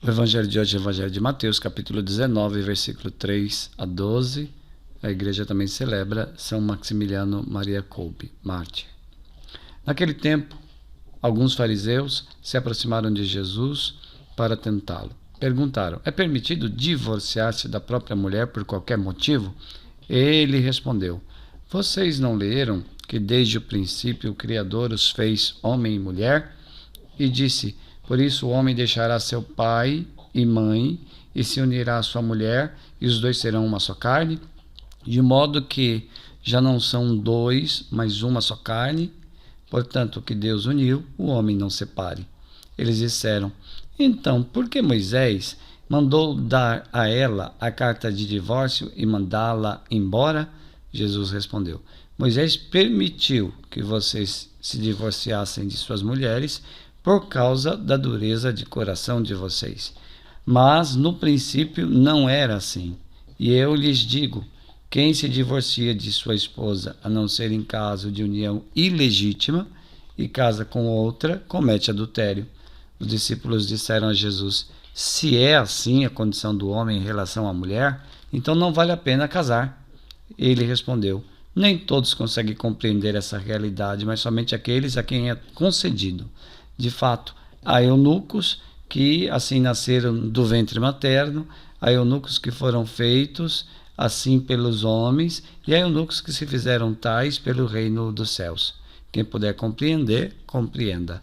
O Evangelho de hoje é o Evangelho de Mateus, capítulo 19, versículo 3 a 12. A igreja também celebra São Maximiliano Maria Kolbe, mártir. Naquele tempo, alguns fariseus se aproximaram de Jesus para tentá-lo. Perguntaram: é permitido divorciar-se da própria mulher por qualquer motivo? Ele respondeu: vocês não leram que desde o princípio o Criador os fez homem e mulher? E disse: por isso o homem deixará seu pai e mãe e se unirá à sua mulher, e os dois serão uma só carne, de modo que já não são dois, mas uma só carne. Portanto, o que Deus uniu, o homem não separe. Eles disseram: então, por que Moisés mandou dar a ela a carta de divórcio e mandá-la embora? Jesus respondeu: Moisés permitiu que vocês se divorciassem de suas mulheres por causa da dureza de coração de vocês. Mas no princípio não era assim. E eu lhes digo: quem se divorcia de sua esposa, a não ser em caso de união ilegítima, e casa com outra, comete adultério. Os discípulos disseram a Jesus: se é assim a condição do homem em relação à mulher, então não vale a pena casar. Ele respondeu: nem todos conseguem compreender essa realidade, mas somente aqueles a quem é concedido. De fato, há eunucos que assim nasceram do ventre materno, há eunucos que foram feitos assim pelos homens, e há eunucos que se fizeram tais pelo reino dos céus. Quem puder compreender, compreenda.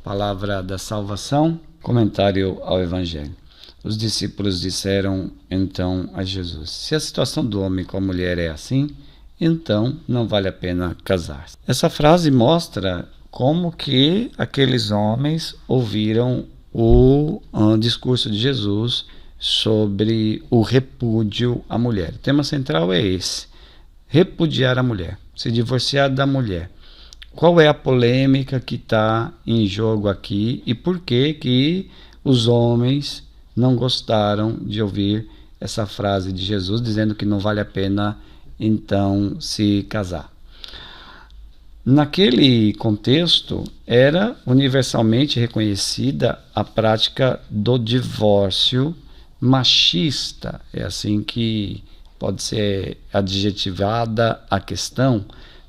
Palavra da salvação, comentário ao Evangelho. Os discípulos disseram então a Jesus: se a situação do homem com a mulher é assim, então não vale a pena casar. Essa frase mostra como que aqueles homens ouviram o discurso de Jesus sobre o repúdio à mulher. O tema central é esse: repudiar a mulher, se divorciar da mulher. Qual é a polêmica que está em jogo aqui e por que que os homens não gostaram de ouvir essa frase de Jesus dizendo que não vale a pena então se casar? Naquele contexto, era universalmente reconhecida a prática do divórcio machista. É assim que pode ser adjetivada a questão.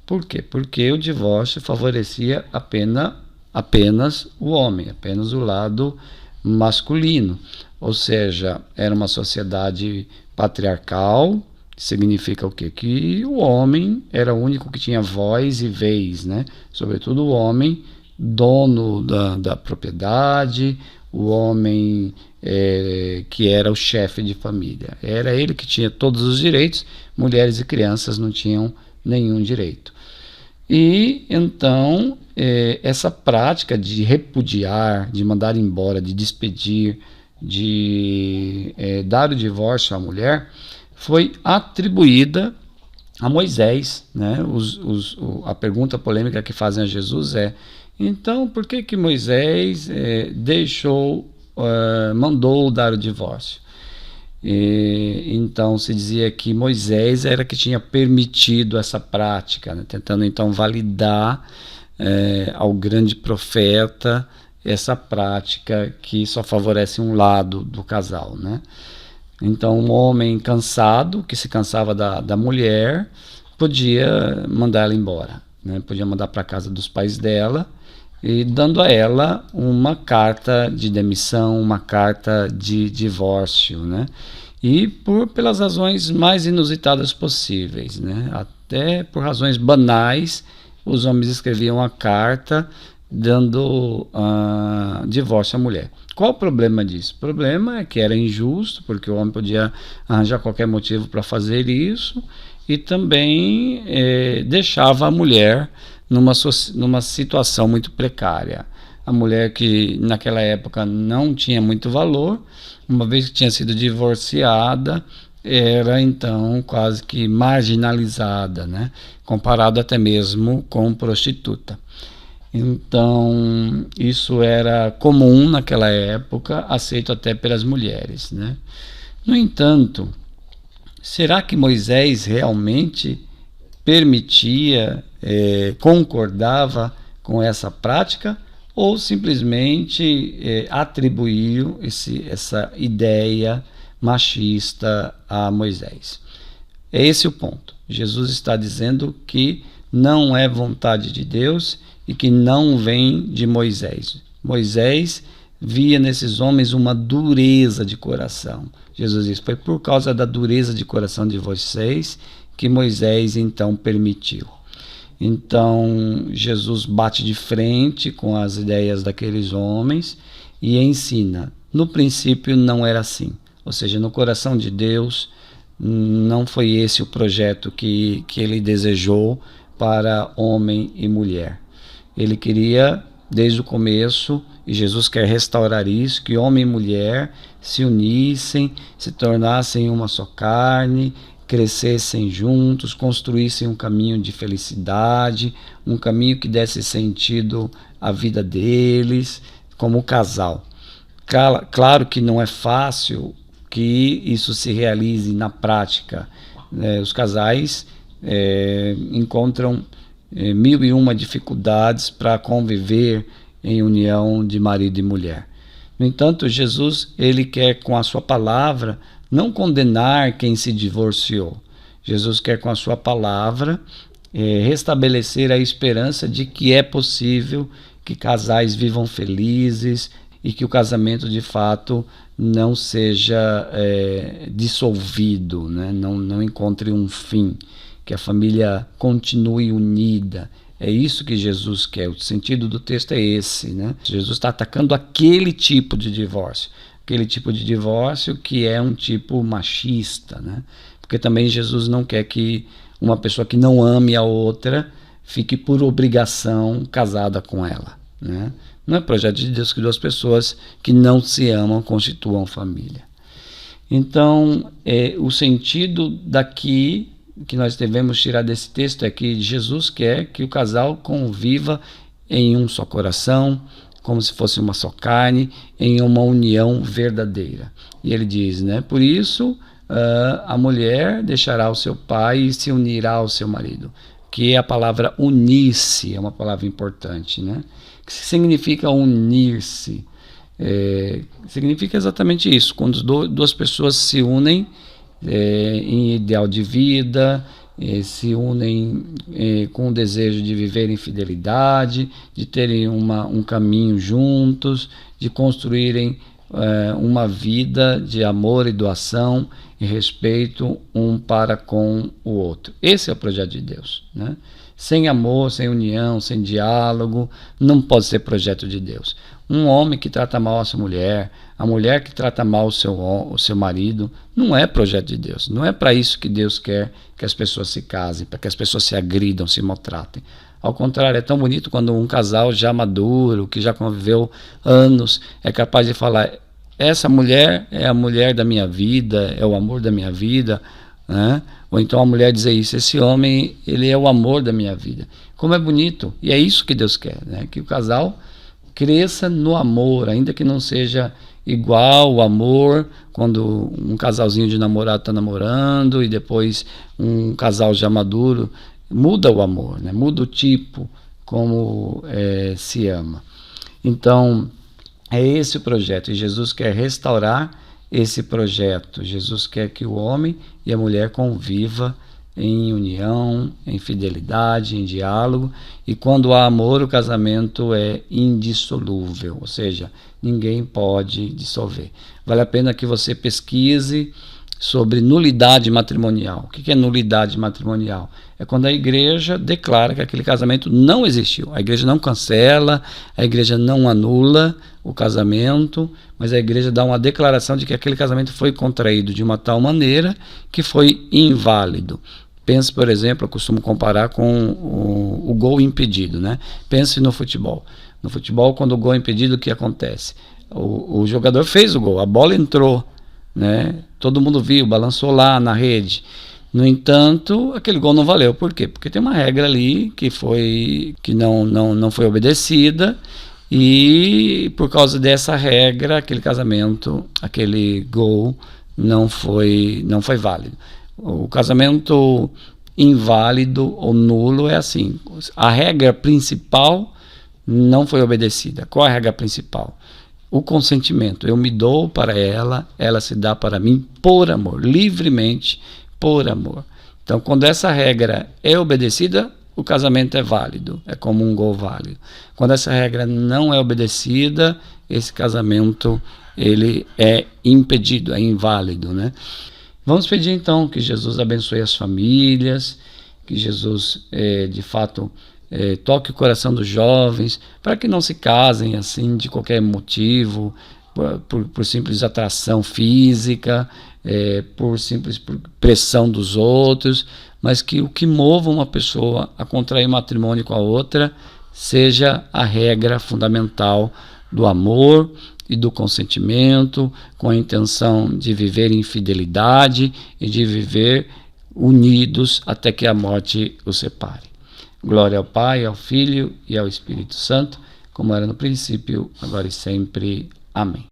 Por quê? Porque o divórcio favorecia apenas o homem, apenas o lado masculino. Ou seja, era uma sociedade patriarcal. Significa o quê? Que o homem era o único que tinha voz e vez, né? Sobretudo o homem dono da propriedade, o homem que era o chefe de família. Era ele que tinha todos os direitos, mulheres e crianças não tinham nenhum direito. E então essa prática de repudiar, de mandar embora, de despedir, de dar o divórcio à mulher, foi atribuída a Moisés, né? A pergunta polêmica que fazem a Jesus é: então por que Moisés mandou dar o divórcio? Então se dizia que Moisés era que tinha permitido essa prática, né? Tentando então validar ao grande profeta essa prática que só favorece um lado do casal, né? Então, um homem cansado, que se cansava da mulher, podia mandar ela embora, né? Podia mandar para a casa dos pais dela, e dando a ela uma carta de demissão, uma carta de divórcio, né? E pelas razões mais inusitadas possíveis, né? Até por razões banais, os homens escreviam a carta dando divórcio à mulher. Qual o problema disso? O problema é que era injusto, porque o homem podia arranjar qualquer motivo para fazer isso, e também deixava a mulher numa situação muito precária. A mulher que naquela época não tinha muito valor, uma vez que tinha sido divorciada, era então quase que marginalizada, né? Comparado até mesmo com prostituta. Então, isso era comum naquela época, aceito até pelas mulheres, né? No entanto, será que Moisés realmente permitia, concordava com essa prática? ou simplesmente atribuíram essa ideia machista a Moisés. É esse o ponto. Jesus está dizendo que não é vontade de Deus e que não vem de Moisés. Moisés via nesses homens uma dureza de coração. Jesus diz: foi por causa da dureza de coração de vocês que Moisés então permitiu. Então Jesus bate de frente com as ideias daqueles homens e ensina. No princípio não era assim, ou seja, no coração de Deus não foi esse o projeto que ele desejou para homem e mulher. Ele queria desde o começo, e Jesus quer restaurar isso, que homem e mulher se unissem, se tornassem uma só carne, crescessem juntos, construíssem um caminho de felicidade, um caminho que desse sentido à vida deles, como casal. Claro que não é fácil que isso se realize na prática. Os casais encontram 1001 dificuldades para conviver em união de marido e mulher. No entanto, Jesus, ele quer com a sua palavra não condenar quem se divorciou. Jesus quer com a sua palavra restabelecer a esperança de que é possível que casais vivam felizes e que o casamento de fato não seja dissolvido, né? Não encontre um fim, que a família continue unida. É isso que Jesus quer. O sentido do texto é esse, né? Jesus está atacando aquele tipo de divórcio que é um tipo machista, né? Porque também Jesus não quer que uma pessoa que não ame a outra fique por obrigação casada com ela, né? Não é projeto de Deus que duas pessoas que não se amam constituam família. Então, o sentido daqui que nós devemos tirar desse texto é que Jesus quer que o casal conviva em um só coração, como se fosse uma só carne, em uma união verdadeira. E ele diz, né? Por isso, a mulher deixará o seu pai e se unirá ao seu marido. Que a palavra unir-se é uma palavra importante, né? O que significa unir-se? Significa exatamente isso, quando duas pessoas se unem em ideal de vida, se unem com o desejo de viver em fidelidade, de terem um caminho juntos, de construírem uma vida de amor e doação e respeito um para com o outro. Esse é o projeto de Deus, né? Sem amor, sem união, sem diálogo, não pode ser projeto de Deus. Um homem que trata mal a sua mulher, a mulher que trata mal o seu marido, não é projeto de Deus. Não é para isso que Deus quer que as pessoas se casem, para que as pessoas se agridam, se maltratem. Ao contrário, é tão bonito quando um casal já maduro, que já conviveu anos, é capaz de falar: essa mulher é a mulher da minha vida, é o amor da minha vida, né? Ou então a mulher dizer isso: esse homem, ele é o amor da minha vida. Como é bonito, e é isso que Deus quer, né? Que o casal cresça no amor, ainda que não seja igual o amor quando um casalzinho de namorado está namorando e depois um casal já maduro, muda o amor, né? Muda o tipo como se ama. Então, é esse o projeto, e Jesus quer restaurar esse projeto. Jesus quer que o homem e a mulher convivam em união, em fidelidade, em diálogo, e quando há amor, o casamento é indissolúvel, ou seja, ninguém pode dissolver. Vale a pena que você pesquise sobre nulidade matrimonial. O que é nulidade matrimonial? É quando a igreja declara que aquele casamento não existiu. A igreja não cancela, a igreja não anula o casamento, mas a igreja dá uma declaração de que aquele casamento foi contraído de uma tal maneira que foi inválido. Pense, por exemplo, eu costumo comparar com o gol impedido, né? Pense no futebol. No futebol, quando o gol é impedido, o que acontece? O jogador fez o gol, a bola entrou, né? Todo mundo viu, balançou lá na rede. No entanto, aquele gol não valeu. Por quê? Porque tem uma regra ali que não foi obedecida, e por causa dessa regra, aquele casamento, aquele gol não foi válido. O casamento inválido ou nulo é assim: a regra principal não foi obedecida. Qual é a regra principal? O consentimento. Eu me dou para ela, ela se dá para mim por amor, livremente por amor. Então, quando essa regra é obedecida, o casamento é válido, é como um gol válido. Quando essa regra não é obedecida, esse casamento ele é impedido, é inválido, né? Vamos pedir então que Jesus abençoe as famílias, que Jesus de fato toque o coração dos jovens, para que não se casem assim de qualquer motivo, por simples atração física, por pressão dos outros, mas que o que mova uma pessoa a contrair matrimônio com a outra seja a regra fundamental do amor e do consentimento, com a intenção de viver em fidelidade e de viver unidos até que a morte os separe. Glória ao Pai, ao Filho e ao Espírito Santo, como era no princípio, agora e sempre. Amém.